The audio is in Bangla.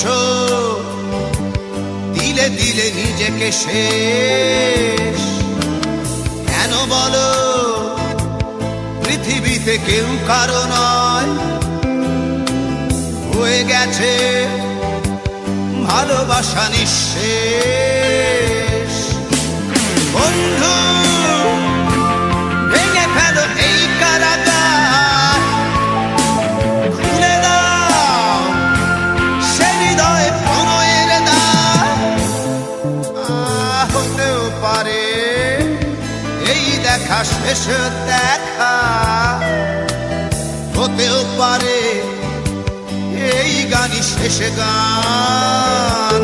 করছো দিলে দিলে নিজেকে শেষ। কেন বলো পৃথিবীতে কেউ কারো নয়, হয়ে গেছে ভালোবাসা নিঃশেষ। বন্ধু ভেঙে ফেলো এই কারাগার, খুলে দাও সে হৃদয়ে প্রণয়ের দ্বার। হতেও পারে এই দেখা শেষ দেখা, হতেও পারে এই গানই শেষ গান।